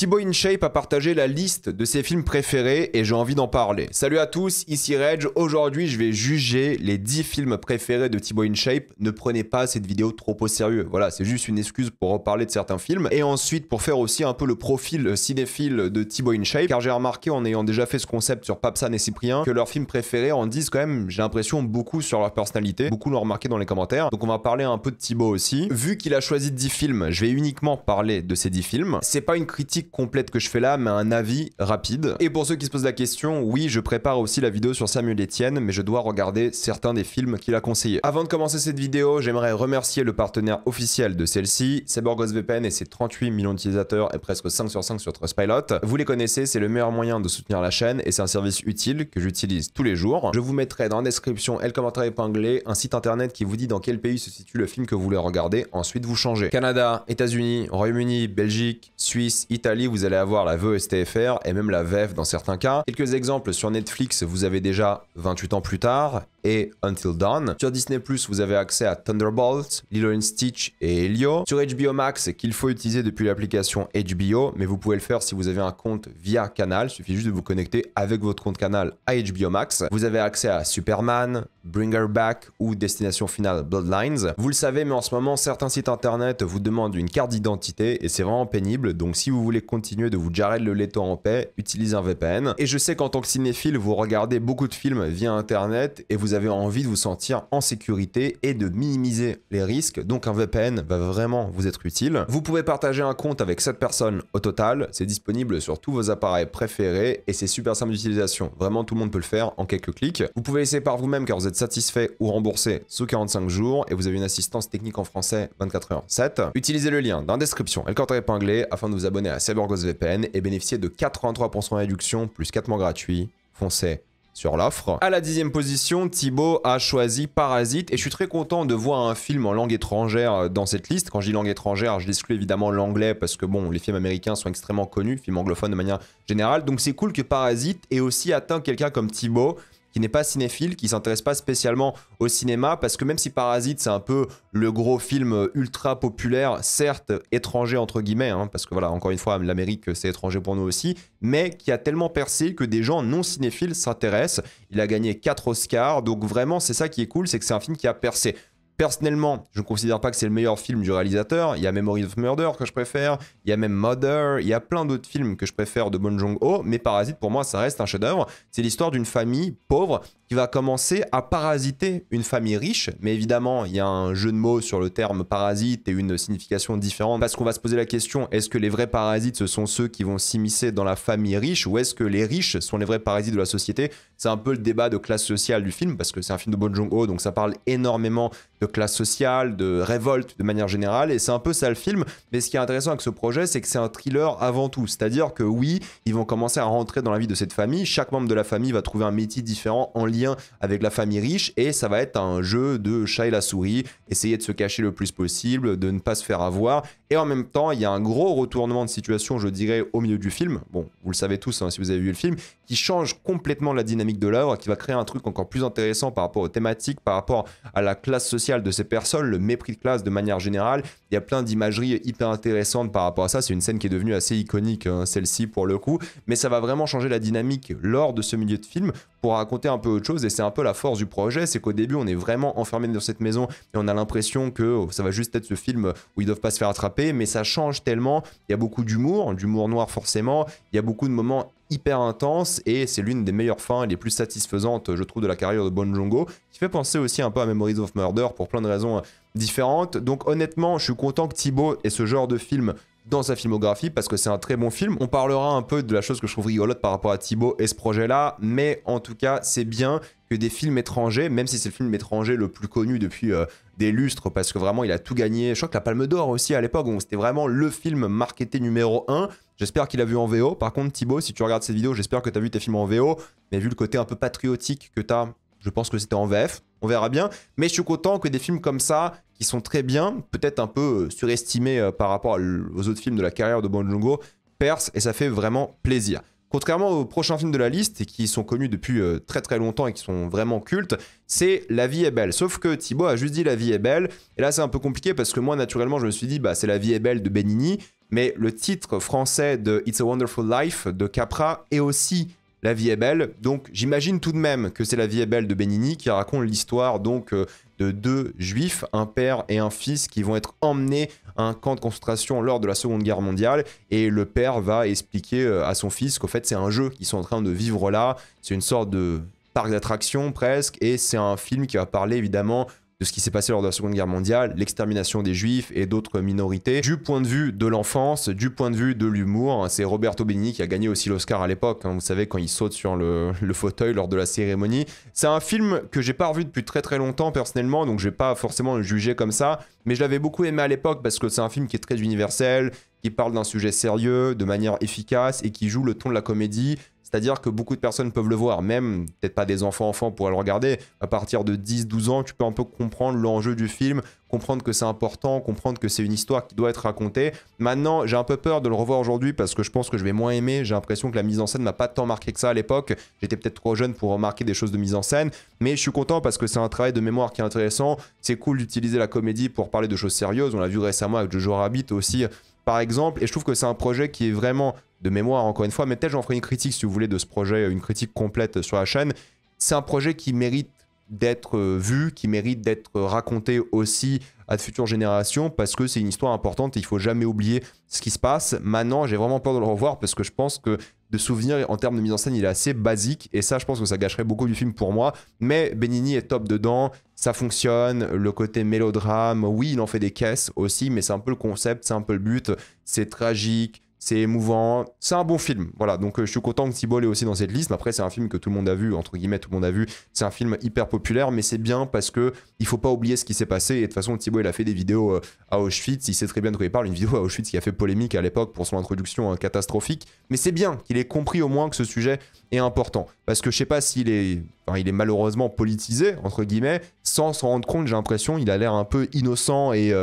Thibaut InShape a partagé la liste de ses films préférés et j'ai envie d'en parler. Salut à tous, ici Reg. Aujourd'hui, je vais juger les 10 films préférés de Thibaut InShape. Ne prenez pas cette vidéo trop au sérieux. Voilà, c'est juste une excuse pour reparler de certains films. Et ensuite, pour faire aussi un peu le profil cinéphile de Thibaut InShape, car j'ai remarqué en ayant déjà fait ce concept sur Papsan et Cyprien que leurs films préférés en disent quand même, j'ai l'impression, beaucoup sur leur personnalité. Beaucoup l'ont remarqué dans les commentaires. Donc on va parler un peu de Thibaut aussi. Vu qu'il a choisi 10 films, je vais uniquement parler de ces 10 films. C'est pas une critique complète que je fais là, mais un avis rapide. Et pour ceux qui se posent la question, oui, je prépare aussi la vidéo sur Samuel Etienne, mais je dois regarder certains des films qu'il a conseillés. Avant de commencer cette vidéo, j'aimerais remercier le partenaire officiel de celle-ci, c'est CyberGhostVPN et ses 38 millions d'utilisateurs et presque 5 sur 5 sur Trustpilot. Vous les connaissez, c'est le meilleur moyen de soutenir la chaîne et c'est un service utile que j'utilise tous les jours. Je vous mettrai dans la description et le commentaire épinglé un site internet qui vous dit dans quel pays se situe le film que vous voulez regarder. Ensuite, vous changez. Canada, États-Unis, Royaume-Uni, Belgique, Suisse, Italie, vous allez avoir la VE-STFR et même la VEF dans certains cas. Quelques exemples sur Netflix, vous avez déjà 28 ans plus tard et Until Dawn. Sur Disney+, vous avez accès à Thunderbolts, Lilo & Stitch et Elio. Sur HBO Max, qu'il faut utiliser depuis l'application HBO, mais vous pouvez le faire si vous avez un compte via Canal. Il suffit juste de vous connecter avec votre compte Canal à HBO Max. Vous avez accès à Superman, Bring Her Back ou Destination Finale Bloodlines. Vous le savez, mais en ce moment, certains sites internet vous demandent une carte d'identité et c'est vraiment pénible. Donc si vous voulez continuer de vous Jared le Leto en paix, utilisez un VPN. Et je sais qu'en tant que cinéphile, vous regardez beaucoup de films via internet et vous avez envie de vous sentir en sécurité et de minimiser les risques. Donc un VPN va vraiment vous être utile. Vous pouvez partager un compte avec 7 personnes au total. C'est disponible sur tous vos appareils préférés et c'est super simple d'utilisation. Vraiment, tout le monde peut le faire en quelques clics. Vous pouvez essayer par vous-même car vous êtes satisfait ou remboursé sous 45 jours et vous avez une assistance technique en français 24h/7. Utilisez le lien dans la description et le commentaire épinglé afin de vous abonner à CyberGhostVPN et bénéficier de 83% de réduction plus 4 mois gratuits. Foncez sur l'offre. À la 10e position, Thibaut a choisi Parasite et je suis très content de voir un film en langue étrangère dans cette liste. Quand je dis langue étrangère, je exclue évidemment l'anglais parce que bon, les films américains sont extrêmement connus, films anglophones de manière générale. Donc c'est cool que Parasite ait aussi atteint quelqu'un comme Thibaut qui n'est pas cinéphile, qui s'intéresse pas spécialement au cinéma, parce que même si Parasite c'est un peu le gros film ultra populaire, certes étranger entre guillemets, hein, parce que voilà, encore une fois, l'Amérique c'est étranger pour nous aussi, mais qui a tellement percé que des gens non cinéphiles s'intéressent. Il a gagné 4 Oscars, donc vraiment c'est ça qui est cool, c'est que c'est un film qui a percé. Personnellement, je ne considère pas que c'est le meilleur film du réalisateur. Il y a Memory of Murder que je préfère, il y a même Mother, il y a plein d'autres films que je préfère de Bong Joon-ho, mais Parasite pour moi ça reste un chef-d'œuvre. C'est l'histoire d'une famille pauvre qui va commencer à parasiter une famille riche, mais évidemment il y a un jeu de mots sur le terme parasite et une signification différente parce qu'on va se poser la question, est-ce que les vrais parasites ce sont ceux qui vont s'immiscer dans la famille riche ou est-ce que les riches sont les vrais parasites de la société? C'est un peu le débat de classe sociale du film parce que c'est un film de Bong Joon-ho, donc ça parle énormément de classe sociale, de révolte de manière générale et c'est un peu ça le film. Mais ce qui est intéressant avec ce projet, c'est que c'est un thriller avant tout, c'est-à-dire que oui, ils vont commencer à rentrer dans la vie de cette famille, chaque membre de la famille va trouver un métier différent en lien avec la famille riche et ça va être un jeu de chat et la souris, essayer de se cacher le plus possible, de ne pas se faire avoir et en même temps il y a un gros retournement de situation, je dirais, au milieu du film, bon vous le savez tous hein, si vous avez vu le film, qui change complètement la dynamique de l'œuvre, qui va créer un truc encore plus intéressant par rapport aux thématiques, par rapport à la classe sociale de ces personnes, le mépris de classe de manière générale. Il y a plein d'imageries hyper intéressantes par rapport à ça. C'est une scène qui est devenue assez iconique, hein, celle-ci pour le coup. Mais ça va vraiment changer la dynamique lors de ce milieu de film pour raconter un peu autre chose. Et c'est un peu la force du projet, c'est qu'au début, on est vraiment enfermé dans cette maison et on a l'impression que ça va juste être ce film où ils doivent pas se faire attraper. Mais ça change tellement. Il y a beaucoup d'humour noir forcément. Il y a beaucoup de moments hyper intense et c'est l'une des meilleures fins et les plus satisfaisantes je trouve de la carrière de Bong Joon-ho, qui fait penser aussi un peu à Memories of Murder pour plein de raisons différentes. Donc honnêtement je suis content que Thibaut ait ce genre de film dans sa filmographie parce que c'est un très bon film. On parlera un peu de la chose que je trouve rigolote par rapport à Thibaut et ce projet là, mais en tout cas c'est bien que des films étrangers, même si c'est le film étranger le plus connu depuis des lustres parce que vraiment il a tout gagné, je crois que la Palme d'Or aussi à l'époque, donc c'était vraiment le film marketé numéro 1. J'espère qu'il a vu en VO. Par contre Thibaut, si tu regardes cette vidéo, j'espère que tu as vu tes films en VO, mais vu le côté un peu patriotique que tu as, je pense que c'était en VF, on verra bien. Mais je suis content que des films comme ça, qui sont très bien, peut-être un peu surestimés par rapport aux autres films de la carrière de Bong Joon-ho, percent et ça fait vraiment plaisir. Contrairement aux prochains films de la liste, et qui sont connus depuis très très longtemps et qui sont vraiment cultes, c'est La vie est belle. Sauf que Thibaut a juste dit La vie est belle, et là c'est un peu compliqué parce que moi naturellement je me suis dit bah c'est La vie est belle de Benigni, mais le titre français de It's a Wonderful Life de Capra est aussi La vie est belle. Donc j'imagine tout de même que c'est La vie est belle de Benigni qui raconte l'histoire donc de deux juifs, un père et un fils qui vont être emmenés à un camp de concentration lors de la Seconde Guerre mondiale, et le père va expliquer à son fils qu'en fait c'est un jeu qu'ils sont en train de vivre là, c'est une sorte de parc d'attractions presque, et c'est un film qui va parler évidemment de ce qui s'est passé lors de la Seconde Guerre mondiale, l'extermination des Juifs et d'autres minorités, du point de vue de l'enfance, du point de vue de l'humour. C'est Roberto Benigni qui a gagné aussi l'Oscar à l'époque, hein, vous savez, quand il saute sur le fauteuil lors de la cérémonie. C'est un film que j'ai pas revu depuis très très longtemps personnellement, donc je vais pas forcément le juger comme ça, mais je l'avais beaucoup aimé à l'époque parce que c'est un film qui est très universel, qui parle d'un sujet sérieux, de manière efficace, et qui joue le ton de la comédie. C'est-à-dire que beaucoup de personnes peuvent le voir, même peut-être pas des enfants pourraient le regarder. À partir de 10-12 ans, tu peux un peu comprendre l'enjeu du film, comprendre que c'est important, comprendre que c'est une histoire qui doit être racontée. Maintenant, j'ai un peu peur de le revoir aujourd'hui parce que je pense que je vais moins aimer. J'ai l'impression que la mise en scène m'a pas tant marqué que ça à l'époque. J'étais peut-être trop jeune pour remarquer des choses de mise en scène, mais je suis content parce que c'est un travail de mémoire qui est intéressant. C'est cool d'utiliser la comédie pour parler de choses sérieuses. On l'a vu récemment avec Jojo Rabbit aussi, par exemple, et je trouve que c'est un projet qui est vraiment de mémoire, encore une fois, mais peut-être j'en ferai une critique si vous voulez de ce projet, une critique complète sur la chaîne. C'est un projet qui mérite d'être vu, qui mérite d'être raconté aussi à de futures générations, parce que c'est une histoire importante et il faut jamais oublier ce qui se passe. Maintenant, j'ai vraiment peur de le revoir parce que je pense que de souvenir en termes de mise en scène, il est assez basique, et ça, je pense que ça gâcherait beaucoup du film pour moi. Mais Benigni est top dedans, ça fonctionne, le côté mélodrame, oui, il en fait des caisses aussi, mais c'est un peu le concept, c'est un peu le but, c'est tragique, c'est émouvant, c'est un bon film. Voilà, donc je suis content que Thibault est aussi dans cette liste. Après, c'est un film que tout le monde a vu, entre guillemets, tout le monde a vu. C'est un film hyper populaire, mais c'est bien parce que il faut pas oublier ce qui s'est passé. Et de toute façon, Thibault, il a fait des vidéos à Auschwitz. Il sait très bien de quoi il parle. Une vidéo à Auschwitz qui a fait polémique à l'époque pour son introduction catastrophique. Mais c'est bien qu'il ait compris au moins que ce sujet est important. Parce que je sais pas s'il est... Enfin, il est malheureusement politisé, entre guillemets, sans s'en rendre compte. J'ai l'impression il a l'air un peu innocent et...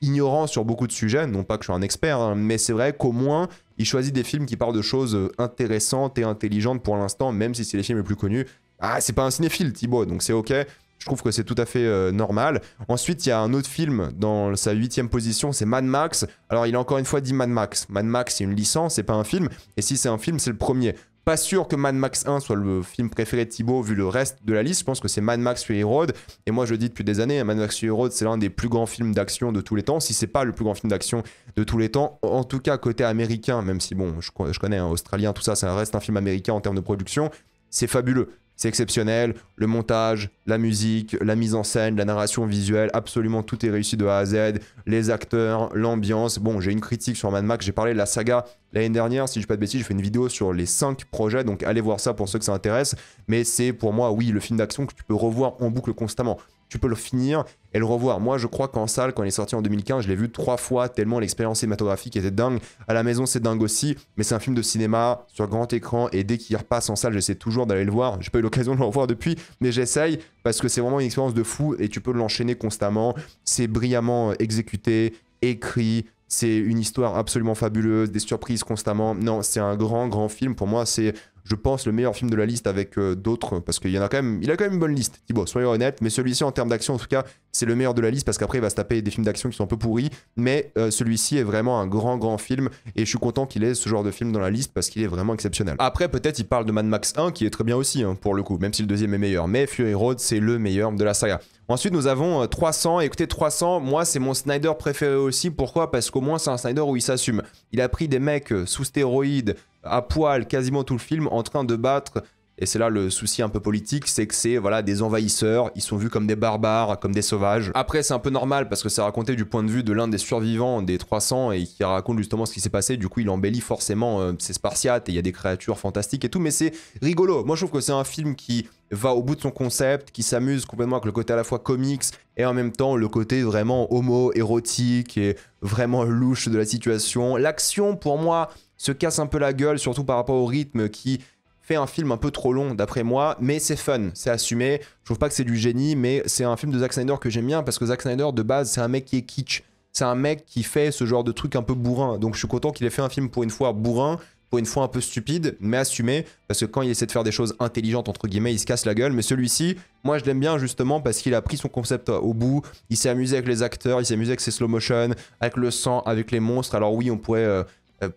ignorant sur beaucoup de sujets, non pas que je suis un expert, hein, mais c'est vrai qu'au moins il choisit des films qui parlent de choses intéressantes et intelligentes pour l'instant, même si c'est les films les plus connus. Ah, c'est pas un cinéphile, Thibault, donc c'est ok. Je trouve que c'est tout à fait normal. Ensuite, il y a un autre film dans sa 8e position, c'est Mad Max. Alors, il a encore une fois dit Mad Max. Mad Max, c'est une licence, c'est pas un film. Et si c'est un film, c'est le premier. Pas sûr que Mad Max 1 soit le film préféré de Thibault vu le reste de la liste. Je pense que c'est Mad Max Fury Road. Et moi, je le dis depuis des années, Mad Max Fury Road, c'est l'un des plus grands films d'action de tous les temps. Si c'est pas le plus grand film d'action de tous les temps, en tout cas côté américain, même si bon, je connais australien, tout ça, ça reste un film américain en termes de production, c'est fabuleux. C'est exceptionnel, le montage, la musique, la mise en scène, la narration visuelle, absolument tout est réussi de A à Z, les acteurs, l'ambiance. Bon, j'ai une critique sur Mad Max, j'ai parlé de la saga l'année dernière, si je dis pas de bêtises, j'ai fait une vidéo sur les 5 projets, donc allez voir ça pour ceux que ça intéresse, mais c'est pour moi, oui, le film d'action que tu peux revoir en boucle constamment. Tu peux le finir et le revoir. Moi, je crois qu'en salle, quand il est sorti en 2015, je l'ai vu 3 fois, tellement l'expérience cinématographique était dingue. À la maison, c'est dingue aussi, mais c'est un film de cinéma sur grand écran, et dès qu'il repasse en salle, j'essaie toujours d'aller le voir. J'ai pas eu l'occasion de le revoir depuis, mais j'essaye parce que c'est vraiment une expérience de fou et tu peux l'enchaîner constamment. C'est brillamment exécuté, écrit. C'est une histoire absolument fabuleuse, des surprises constamment. Non, c'est un grand film. Pour moi, c'est, je pense, le meilleur film de la liste avec d'autres, parce qu'il y en a quand même, il a quand même une bonne liste, Thibault, soyons honnêtes, mais celui-ci, en termes d'action, en tout cas, c'est le meilleur de la liste, parce qu'après, il va se taper des films d'action qui sont un peu pourris, mais celui-ci est vraiment un grand film, et je suis content qu'il ait ce genre de film dans la liste, parce qu'il est vraiment exceptionnel. Après, peut-être, il parle de Mad Max 1, qui est très bien aussi, hein, pour le coup, même si le deuxième est meilleur, mais Fury Road, c'est le meilleur de la saga. Ensuite, nous avons 300. Écoutez, 300, moi, c'est mon Snyder préféré aussi. Pourquoi? Parce qu'au moins, c'est un Snyder où il s'assume. Il a pris des mecs sous stéroïdes, à poil, quasiment tout le film, en train de battre. Et c'est là le souci un peu politique, c'est que c'est voilà, des envahisseurs, ils sont vus comme des barbares, comme des sauvages. Après, c'est un peu normal parce que c'est raconté du point de vue de l'un des survivants des 300 et qui raconte justement ce qui s'est passé. Du coup, il embellit forcément ses Spartiates et il y a des créatures fantastiques et tout, mais c'est rigolo. Moi, je trouve que c'est un film qui va au bout de son concept, qui s'amuse complètement avec le côté à la fois comics et en même temps le côté vraiment homo-érotique et vraiment louche de la situation. L'action, pour moi, se casse un peu la gueule, surtout par rapport au rythme qui fait un film un peu trop long d'après moi, mais c'est fun, c'est assumé. Je trouve pas que c'est du génie, mais c'est un film de Zack Snyder que j'aime bien parce que Zack Snyder de base c'est un mec qui est kitsch, c'est un mec qui fait ce genre de truc un peu bourrin, donc je suis content qu'il ait fait un film pour une fois bourrin, pour une fois un peu stupide, mais assumé, parce que quand il essaie de faire des choses intelligentes, entre guillemets, il se casse la gueule. Mais celui-ci, moi je l'aime bien justement parce qu'il a pris son concept au bout, il s'est amusé avec les acteurs, il s'est amusé avec ses slow motion, avec le sang, avec les monstres. Alors oui, on pourrait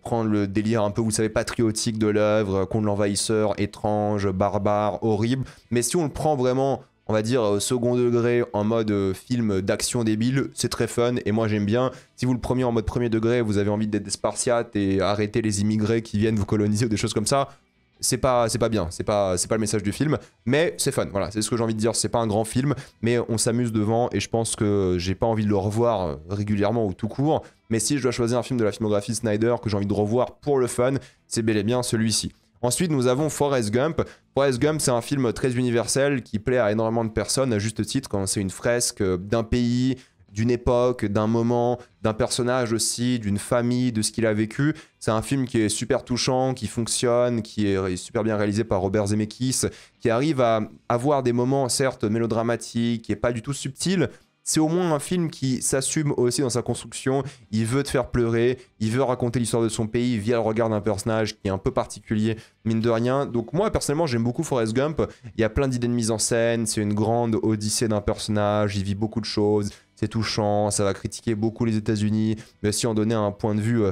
prendre le délire un peu, vous savez, patriotique de l'œuvre, contre l'envahisseur, étrange, barbare, horrible. Mais si on le prend vraiment, on va dire, second degré, en mode film d'action débile, c'est très fun et moi j'aime bien. Si vous le prenez en mode premier degré, vous avez envie d'être des Spartiates et arrêter les immigrés qui viennent vous coloniser ou des choses comme ça, c'est pas bien, c'est pas le message du film, mais c'est fun, voilà, c'est ce que j'ai envie de dire, c'est pas un grand film, mais on s'amuse devant et je pense que j'ai pas envie de le revoir régulièrement ou tout court, mais si je dois choisir un film de la filmographie Snyder que j'ai envie de revoir pour le fun, c'est bel et bien celui-ci. Ensuite, nous avons Forrest Gump. Forrest Gump, c'est un film très universel qui plaît à énormément de personnes, à juste titre, quand c'est une fresque d'un pays, d'une époque, d'un moment, d'un personnage aussi, d'une famille, de ce qu'il a vécu. C'est un film qui est super touchant, qui fonctionne, qui est super bien réalisé par Robert Zemeckis, qui arrive à avoir des moments, certes, mélodramatiques, qui n'est pas du tout subtil. C'est au moins un film qui s'assume aussi dans sa construction. Il veut te faire pleurer, il veut raconter l'histoire de son pays via le regard d'un personnage qui est un peu particulier, mine de rien. Donc moi, personnellement, j'aime beaucoup Forrest Gump. Il y a plein d'idées de mise en scène, c'est une grande odyssée d'un personnage, il vit beaucoup de choses, c'est touchant, ça va critiquer beaucoup les États-Unis, mais aussi en donner un point de vue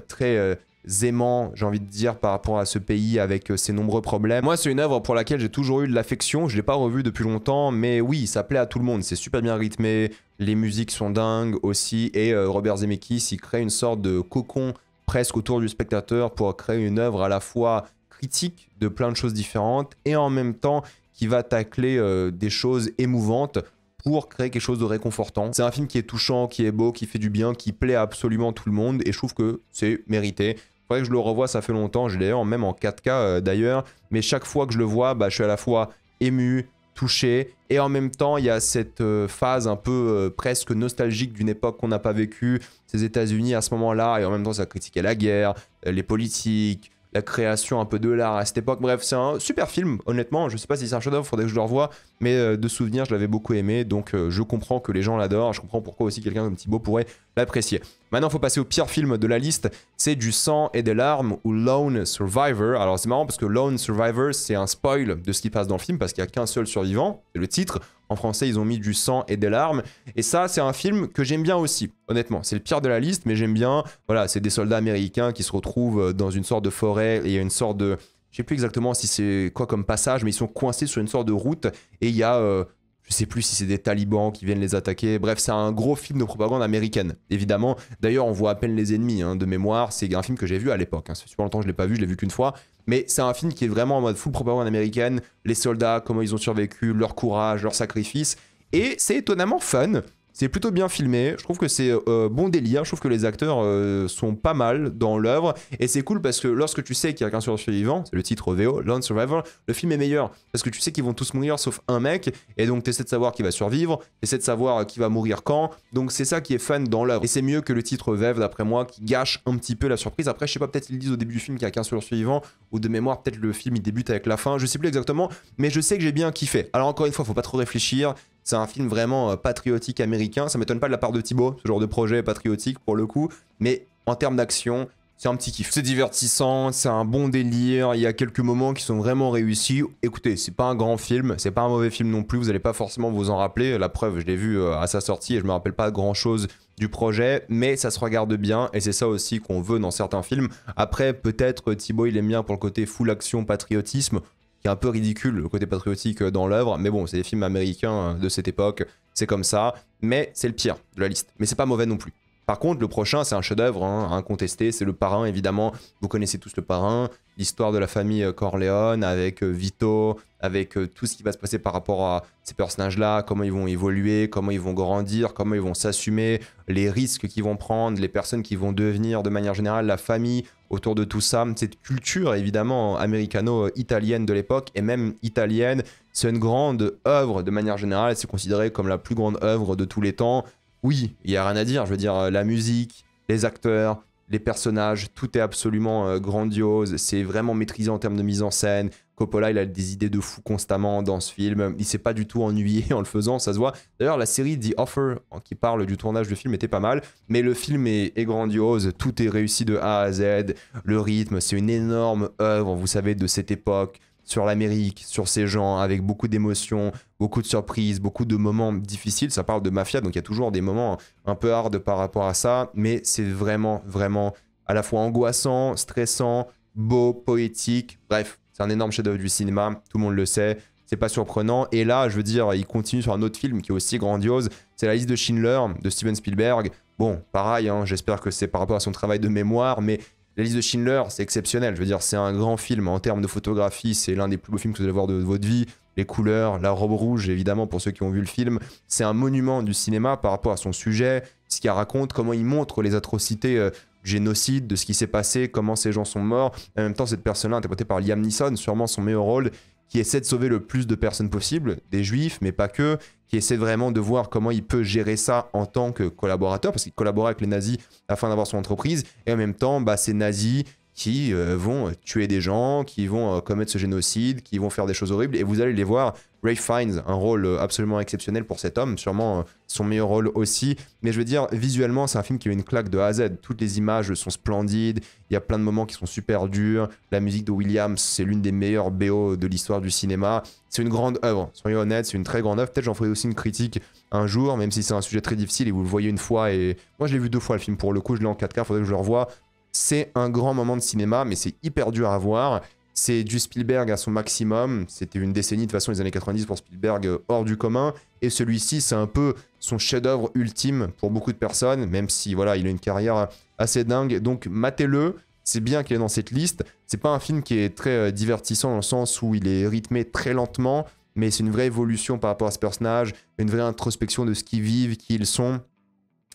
très aimant, j'ai envie de dire, par rapport à ce pays avec ses nombreux problèmes. Moi, c'est une œuvre pour laquelle j'ai toujours eu de l'affection, je l'ai pas revue depuis longtemps, mais oui, ça plaît à tout le monde, c'est super bien rythmé, les musiques sont dingues aussi, et Robert Zemeckis, il crée une sorte de cocon presque autour du spectateur pour créer une œuvre à la fois critique de plein de choses différentes, et en même temps qui va tacler des choses émouvantes pour créer quelque chose de réconfortant. C'est un film qui est touchant, qui est beau, qui fait du bien, qui plaît à absolument tout le monde, et je trouve que c'est mérité. Faudrait que je le revoie, ça fait longtemps, je l'ai d'ailleurs même en 4K d'ailleurs, mais chaque fois que je le vois, je suis à la fois ému, touché, et en même temps il y a cette phase un peu presque nostalgique d'une époque qu'on n'a pas vécue, ces États-Unis à ce moment-là, et en même temps ça critiquait la guerre, les politiques, la création un peu de l'art à cette époque. Bref, c'est un super film, honnêtement. Je sais pas si c'est un chef-d'œuvre, faudrait que je le revoie, mais de souvenir, je l'avais beaucoup aimé, donc je comprends que les gens l'adorent. Je comprends pourquoi aussi quelqu'un comme Thibaut pourrait l'apprécier. Maintenant, il faut passer au pire film de la liste. C'est Du sang et des larmes ou Lone Survivor. Alors, c'est marrant parce que Lone Survivor, c'est un spoil de ce qui passe dans le film parce qu'il n'y a qu'un seul survivant. C'est le titre. En français, ils ont mis Du sang et des larmes. Et ça, c'est un film que j'aime bien aussi, honnêtement. C'est le pire de la liste, mais j'aime bien. Voilà, c'est des soldats américains qui se retrouvent dans une sorte de forêt et il y a une sorte de... Je sais plus exactement si c'est quoi comme passage, mais ils sont coincés sur une sorte de route et il y a... je sais plus si c'est des talibans qui viennent les attaquer. Bref, c'est un gros film de propagande américaine, évidemment. D'ailleurs, on voit à peine les ennemis, de mémoire. C'est un film que j'ai vu à l'époque. Ça fait super longtemps que je l'ai pas vu, je l'ai vu qu'une fois. Mais c'est un film qui est vraiment en mode full propagande américaine. Les soldats, comment ils ont survécu, leur courage, leur sacrifice. Et c'est étonnamment fun. C'est plutôt bien filmé, je trouve que c'est bon délire, je trouve que les acteurs sont pas mal dans l'œuvre, et c'est cool parce que lorsque tu sais qu'il y a qu'un survivant, c'est le titre VO, Lone Survivor, le film est meilleur, parce que tu sais qu'ils vont tous mourir sauf un mec, et donc t'essaies de savoir qui va survivre, t'essaies de savoir qui va mourir quand, donc c'est ça qui est fun dans l'œuvre, et c'est mieux que le titre VEV d'après moi, qui gâche un petit peu la surprise. Après je sais pas, peut-être ils disent au début du film qu'il y a qu'un survivant, ou de mémoire peut-être le film il débute avec la fin, je sais plus exactement, mais je sais que j'ai bien kiffé. Alors encore une fois, faut pas trop réfléchir, c'est un film vraiment patriotique américain. Ça m'étonne pas de la part de Thibaut, ce genre de projet patriotique pour le coup. Mais en termes d'action, c'est un petit kiff. C'est divertissant, c'est un bon délire. Il y a quelques moments qui sont vraiment réussis. Écoutez, c'est pas un grand film, c'est pas un mauvais film non plus. Vous allez pas forcément vous en rappeler. La preuve, je l'ai vu à sa sortie et je me rappelle pas grand chose du projet. Mais ça se regarde bien et c'est ça aussi qu'on veut dans certains films. Après, peut-être Thibaut, il aime bien pour le côté full action, patriotisme, qui est un peu ridicule, le côté patriotique dans l'œuvre, mais bon, c'est des films américains de cette époque, c'est comme ça, mais c'est le pire de la liste, mais c'est pas mauvais non plus. Par contre, le prochain, c'est un chef-d'œuvre, incontesté, c'est Le Parrain, évidemment, vous connaissez tous Le Parrain, l'histoire de la famille Corleone, avec Vito, avec tout ce qui va se passer par rapport à ces personnages-là, comment ils vont évoluer, comment ils vont grandir, comment ils vont s'assumer, les risques qu'ils vont prendre, les personnes qui vont devenir de manière générale, la famille autour de tout ça, cette culture évidemment américano-italienne de l'époque, et même italienne, c'est une grande œuvre de manière générale, c'est considéré comme la plus grande œuvre de tous les temps. Oui, il n'y a rien à dire, je veux dire, la musique, les acteurs, les personnages, tout est absolument grandiose, c'est vraiment maîtrisé en termes de mise en scène. Coppola, il a des idées de fou constamment dans ce film. Il s'est pas du tout ennuyé en le faisant, ça se voit. D'ailleurs, la série The Offer, qui parle du tournage du film, était pas mal. Mais le film est grandiose. Tout est réussi de A à Z. Le rythme, c'est une énorme œuvre, vous savez, de cette époque, sur l'Amérique, sur ces gens, avec beaucoup d'émotions, beaucoup de surprises, beaucoup de moments difficiles. Ça parle de mafia, donc il y a toujours des moments un peu hard par rapport à ça. Mais c'est vraiment, vraiment à la fois angoissant, stressant, beau, poétique. Bref, c'est un énorme chef-d'œuvre du cinéma, tout le monde le sait. C'est pas surprenant. Et là, je veux dire, il continue sur un autre film qui est aussi grandiose. C'est La liste de Schindler de Steven Spielberg. Bon, pareil, hein, j'espère que c'est par rapport à son travail de mémoire, mais La liste de Schindler, c'est exceptionnel. Je veux dire, c'est un grand film en termes de photographie. C'est l'un des plus beaux films que vous allez voir de votre vie. Les couleurs, la robe rouge, évidemment, pour ceux qui ont vu le film. C'est un monument du cinéma par rapport à son sujet, ce qu'il raconte, comment il montre les atrocités du génocide, de ce qui s'est passé, comment ces gens sont morts. En même temps, cette personne-là, interprétée par Liam Neeson, sûrement son meilleur rôle, qui essaie de sauver le plus de personnes possible, des juifs, mais pas que, qui essaie vraiment de voir comment il peut gérer ça en tant que collaborateur, parce qu'il collabore avec les nazis afin d'avoir son entreprise, et en même temps, ces nazis qui vont tuer des gens, qui vont commettre ce génocide, qui vont faire des choses horribles, et vous allez les voir. Ralph Fiennes, un rôle absolument exceptionnel pour cet homme, sûrement son meilleur rôle aussi, mais je veux dire, visuellement, c'est un film qui a une claque de A à Z. Toutes les images sont splendides, il y a plein de moments qui sont super durs, la musique de Williams, c'est l'une des meilleures BO de l'histoire du cinéma, c'est une grande œuvre, soyons honnêtes, c'est une très grande œuvre, peut-être j'en ferai aussi une critique un jour, même si c'est un sujet très difficile et vous le voyez une fois, et moi je l'ai vu 2 fois le film pour le coup, je l'ai en 4K, faudrait que je le revoie. C'est un grand moment de cinéma, mais c'est hyper dur à voir. C'est du Spielberg à son maximum. C'était une décennie, de toute façon, les années 90 pour Spielberg, hors du commun. Et celui-ci, c'est un peu son chef-d'œuvre ultime pour beaucoup de personnes, même si, voilà, il a une carrière assez dingue. Donc, matez-le. C'est bien qu'il est dans cette liste. C'est pas un film qui est très divertissant dans le sens où il est rythmé très lentement, mais c'est une vraie évolution par rapport à ce personnage, une vraie introspection de ce qu'ils vivent, qui ils sont.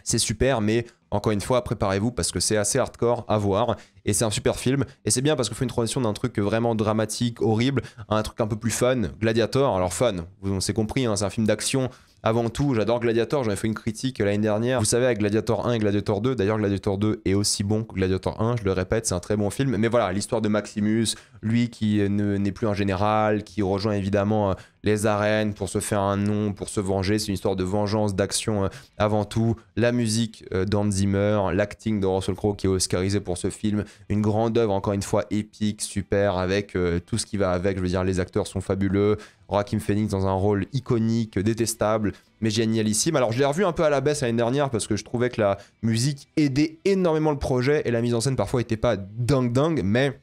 C'est super, mais encore une fois, préparez-vous parce que c'est assez hardcore à voir. Et c'est un super film. Et c'est bien parce qu'on fait une transition d'un truc vraiment dramatique, horrible, à un truc un peu plus fun. Gladiator, alors fun, on s'est compris, hein, c'est un film d'action. Avant tout, j'adore Gladiator, j'en ai fait une critique l'année dernière. Vous savez, avec Gladiator 1 et Gladiator 2, d'ailleurs Gladiator 2 est aussi bon que Gladiator 1, je le répète, c'est un très bon film. Mais voilà, l'histoire de Maximus, lui qui n'est plus un général, qui rejoint évidemment les arènes pour se faire un nom, pour se venger, c'est une histoire de vengeance, d'action avant tout. La musique d'Hans Zimmer, l'acting de Russell Crowe qui est oscarisé pour ce film, une grande œuvre, encore une fois épique, super, avec tout ce qui va avec, je veux dire, les acteurs sont fabuleux. Joaquin Phoenix dans un rôle iconique, détestable, mais génialissime. Alors je l'ai revu un peu à la baisse l'année dernière parce que je trouvais que la musique aidait énormément le projet et la mise en scène parfois n'était pas dingue, mais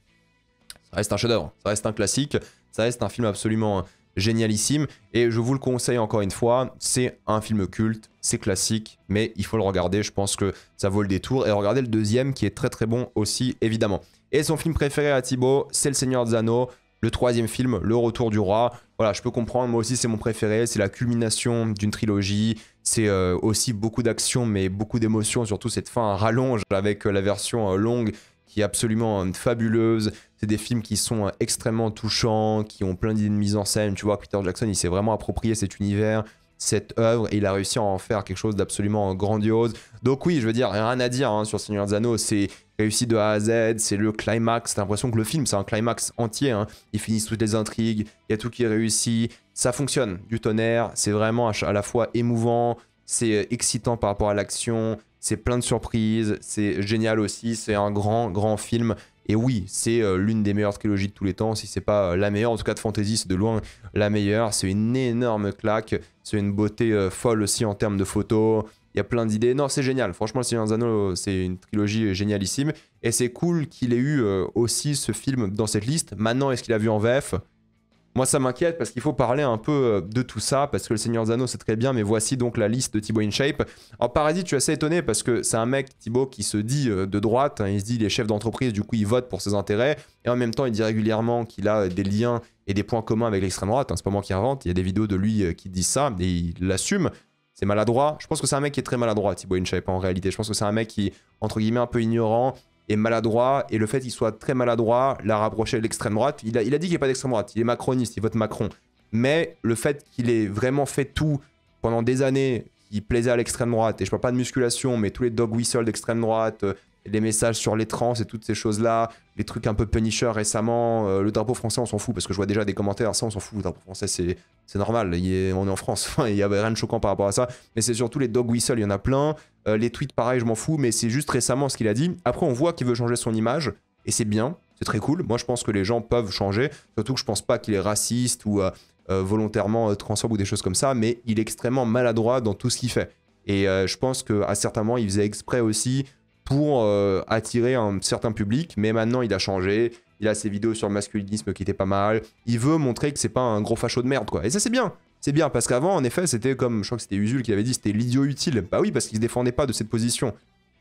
ça reste un chef-d'œuvre, ça reste un classique, ça reste un film absolument génialissime et je vous le conseille encore une fois, c'est un film culte, c'est classique, mais il faut le regarder, je pense que ça vaut le détour et regardez le deuxième qui est très très bon aussi évidemment. Et son film préféré à Thibaut, c'est Le Seigneur des Anneaux. Le 3e film, Le Retour du Roi. Voilà, je peux comprendre, moi aussi c'est mon préféré, c'est la culmination d'une trilogie, c'est aussi beaucoup d'action mais beaucoup d'émotions, surtout cette fin à rallonge avec la version longue qui est absolument fabuleuse. C'est des films qui sont extrêmement touchants, qui ont plein d'idées de mise en scène, tu vois, Peter Jackson il s'est vraiment approprié cet univers, cette œuvre et il a réussi à en faire quelque chose d'absolument grandiose. Donc oui, je veux dire, rien à dire hein, sur Seigneur des Anneaux, c'est réussi de A à Z, c'est le climax, t'as l'impression que le film c'est un climax entier, hein. Ils finissent toutes les intrigues, il y a tout qui est réussi, ça fonctionne du tonnerre, c'est vraiment à la fois émouvant, c'est excitant par rapport à l'action, c'est plein de surprises, c'est génial aussi, c'est un grand film. Et oui, c'est l'une des meilleures trilogies de tous les temps, si c'est pas la meilleure, en tout cas de fantasy, c'est de loin la meilleure. C'est une énorme claque, c'est une beauté folle aussi en termes de photos, il y a plein d'idées. Non, c'est génial, franchement, Le Seigneur des Anneaux, c'est une trilogie génialissime. Et c'est cool qu'il ait eu aussi ce film dans cette liste. Maintenant, est-ce qu'il a vu en VF ? Moi, ça m'inquiète parce qu'il faut parler un peu de tout ça, parce que Le Seigneur des Anneaux, c'est très bien, mais voici donc la liste de Thibaut InShape. Alors, Paradis, tu es assez étonné parce que c'est un mec, Thibaut, qui se dit de droite, hein, il se dit il est chef d'entreprise, du coup, il vote pour ses intérêts, et en même temps, il dit régulièrement qu'il a des liens et des points communs avec l'extrême droite, hein, c'est pas moi qui invente, il y a des vidéos de lui qui disent ça, et il l'assume. C'est maladroit. Je pense que c'est un mec qui est très maladroit, Thibaut InShape, en réalité. Je pense que c'est un mec qui est, entre guillemets, un peu ignorant, est maladroit, et le fait qu'il soit très maladroit l'a rapproché de l'extrême droite. Il a dit qu'il n'est pas d'extrême droite, il est macroniste, il vote Macron. Mais le fait qu'il ait vraiment fait tout pendant des années qui plaisait à l'extrême droite, et je parle pas de musculation, mais tous les dog whistles d'extrême droite, les messages sur les trans et toutes ces choses-là, les trucs un peu Punisher récemment, le drapeau français on s'en fout parce que je vois déjà des commentaires, ça on s'en fout, le drapeau français c'est normal, on est en France, il y avait rien de choquant par rapport à ça, mais c'est surtout les dog whistles, il y en a plein, les tweets pareil je m'en fous, mais c'est juste récemment ce qu'il a dit. Après on voit qu'il veut changer son image, et c'est bien, c'est très cool, moi je pense que les gens peuvent changer, surtout que je pense pas qu'il est raciste ou volontairement transphobe ou des choses comme ça, mais il est extrêmement maladroit dans tout ce qu'il fait. Et je pense qu'à certains moments, il faisait exprès aussi pour attirer un certain public, mais maintenant il a changé, il a ses vidéos sur le masculinisme qui étaient pas mal, il veut montrer que c'est pas un gros facho de merde quoi, et ça c'est bien, parce qu'avant en effet c'était comme, je crois que c'était Usul qui avait dit, c'était l'idiot utile, bah oui parce qu'il se défendait pas de cette position.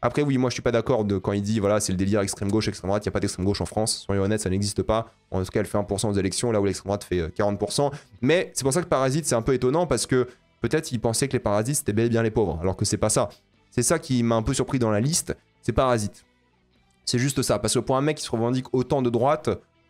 Après oui, moi je suis pas d'accord quand il dit voilà c'est le délire extrême gauche, extrême droite, il n'y a pas d'extrême gauche en France, soyons honnêtes ça n'existe pas, en tout cas elle fait 1% aux élections, là où l'extrême droite fait 40%, mais c'est pour ça que Parasite c'est un peu étonnant parce que peut-être il pensait que les parasites c'était bel et bien les pauvres, alors que c'est pas ça. C'est ça qui m'a un peu surpris dans la liste, c'est Parasite. C'est juste ça, parce que pour un mec qui se revendique autant de droite,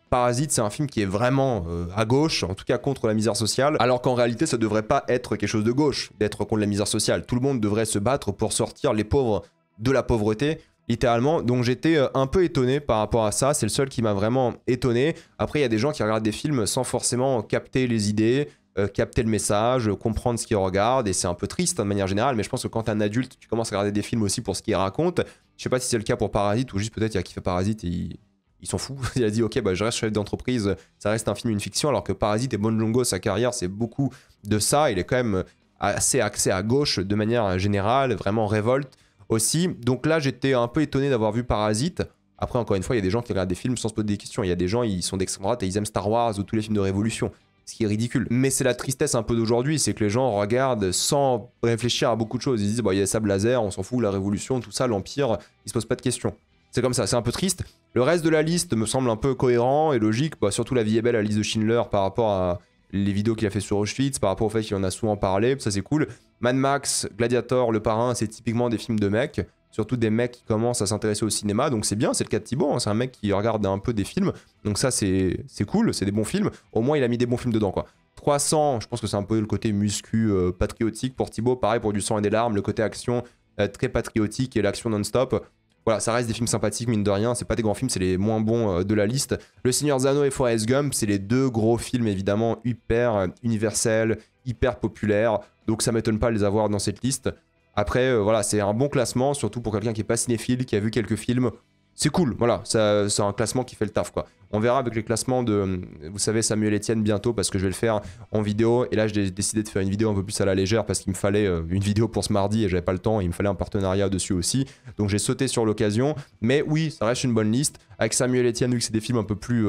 Parasite c'est un film qui est vraiment à gauche, en tout cas contre la misère sociale, alors qu'en réalité ça devrait pas être quelque chose de gauche, d'être contre la misère sociale. Tout le monde devrait se battre pour sortir les pauvres de la pauvreté, littéralement. Donc j'étais un peu étonné par rapport à ça, c'est le seul qui m'a vraiment étonné. Après il y a des gens qui regardent des films sans forcément capter les idées, capter le message, comprendre ce qu'ils regardent, et c'est un peu triste de manière générale, mais je pense que quand t'es un adulte, tu commences à regarder des films aussi pour ce qu'ils racontent. Je sais pas si c'est le cas pour Parasite, ou juste peut-être il y a qui fait Parasite et il s'en fout. Il a dit ok bah je reste chef d'entreprise, ça reste un film, une fiction, alors que Parasite et Bong Joon-ho, sa carrière c'est beaucoup de ça, il est quand même assez axé à gauche de manière générale, vraiment révolte aussi. Donc là j'étais un peu étonné d'avoir vu Parasite. Après encore une fois il y a des gens qui regardent des films sans se poser des questions, il y a des gens ils sont d'extrême droite et ils aiment Star Wars ou tous les films de révolution, ce qui est ridicule. Mais c'est la tristesse un peu d'aujourd'hui, c'est que les gens regardent sans réfléchir à beaucoup de choses. Ils disent, bah, il y a sable laser, on s'en fout, la révolution, tout ça, l'Empire, ils se posent pas de questions. C'est comme ça, c'est un peu triste. Le reste de la liste me semble un peu cohérent et logique, bah, surtout La vie est belle, la liste de Schindler par rapport à les vidéos qu'il a fait sur Auschwitz, par rapport au fait qu'il en a souvent parlé, ça c'est cool. Mad Max, Gladiator, Le Parrain, c'est typiquement des films de mecs, surtout des mecs qui commencent à s'intéresser au cinéma, donc c'est bien, c'est le cas de Thibaut, hein, c'est un mec qui regarde un peu des films, donc ça c'est cool, c'est des bons films, au moins il a mis des bons films dedans quoi. 300, je pense que c'est un peu le côté muscu patriotique pour Thibaut, pareil pour Du sang et des larmes, le côté action très patriotique et l'action non-stop. Voilà, ça reste des films sympathiques mine de rien, c'est pas des grands films, c'est les moins bons de la liste. Le Seigneur des Anneaux et Forrest Gump, c'est les deux gros films évidemment hyper universels, hyper populaires, donc ça m'étonne pas de les avoir dans cette liste. Après, voilà, c'est un bon classement, surtout pour quelqu'un qui est pas cinéphile, qui a vu quelques films. C'est cool, voilà, c'est un classement qui fait le taf, quoi. On verra avec les classements de, vous savez, Samuel Etienne bientôt, parce que je vais le faire en vidéo. Et là, j'ai décidé de faire une vidéo un peu plus à la légère, parce qu'il me fallait une vidéo pour ce mardi, et j'avais pas le temps, et il me fallait un partenariat dessus aussi. Donc j'ai sauté sur l'occasion. Mais oui, ça reste une bonne liste. Avec Samuel Etienne, vu que c'est des films un peu plus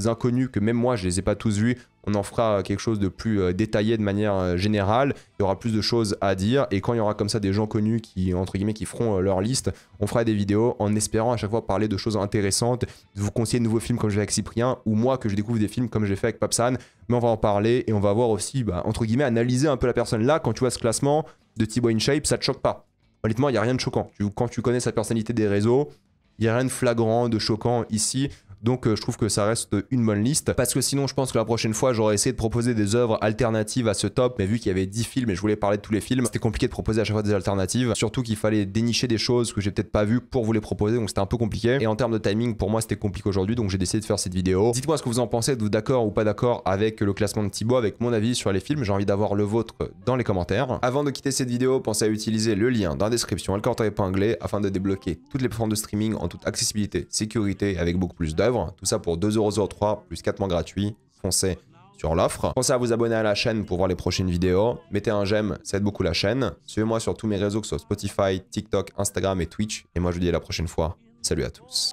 inconnus, que même moi, je les ai pas tous vus, on en fera quelque chose de plus détaillé de manière générale. Il y aura plus de choses à dire. Et quand il y aura comme ça des gens connus qui, entre guillemets, qui feront leur liste, on fera des vidéos en espérant à chaque fois parler de choses intéressantes, de vous conseiller de nouveaux films comme je vais avec Cyprien, ou moi que je découvre des films comme j'ai fait avec Papsan. Mais on va en parler et on va voir aussi, bah, entre guillemets, analyser un peu la personne. Là, quand tu vois ce classement de Thibaut InShape, ça te choque pas. Honnêtement, il n'y a rien de choquant. Quand tu connais sa personnalité des réseaux, il n'y a rien de flagrant, de choquant ici. Donc je trouve que ça reste une bonne liste, parce que sinon je pense que la prochaine fois j'aurais essayé de proposer des œuvres alternatives à ce top, mais vu qu'il y avait 10 films et je voulais parler de tous les films, c'était compliqué de proposer à chaque fois des alternatives, surtout qu'il fallait dénicher des choses que j'ai peut-être pas vues pour vous les proposer, donc c'était un peu compliqué, et en termes de timing pour moi c'était compliqué aujourd'hui, donc j'ai décidé de faire cette vidéo. Dites-moi ce que vous en pensez, êtes-vous d'accord ou pas d'accord avec le classement de Thibaut, avec mon avis sur les films, j'ai envie d'avoir le vôtre dans les commentaires. Avant de quitter cette vidéo, pensez à utiliser le lien dans la description, le compte épinglé, afin de débloquer toutes les plateformes de streaming en toute accessibilité, sécurité, avec beaucoup plus d'œuvres, tout ça pour 2,03€ plus 4 mois gratuits, foncez sur l'offre. Pensez à vous abonner à la chaîne pour voir les prochaines vidéos. Mettez un j'aime, ça aide beaucoup la chaîne. Suivez-moi sur tous mes réseaux, que ce soit Spotify, TikTok, Instagram et Twitch. Et moi je vous dis à la prochaine fois. Salut à tous.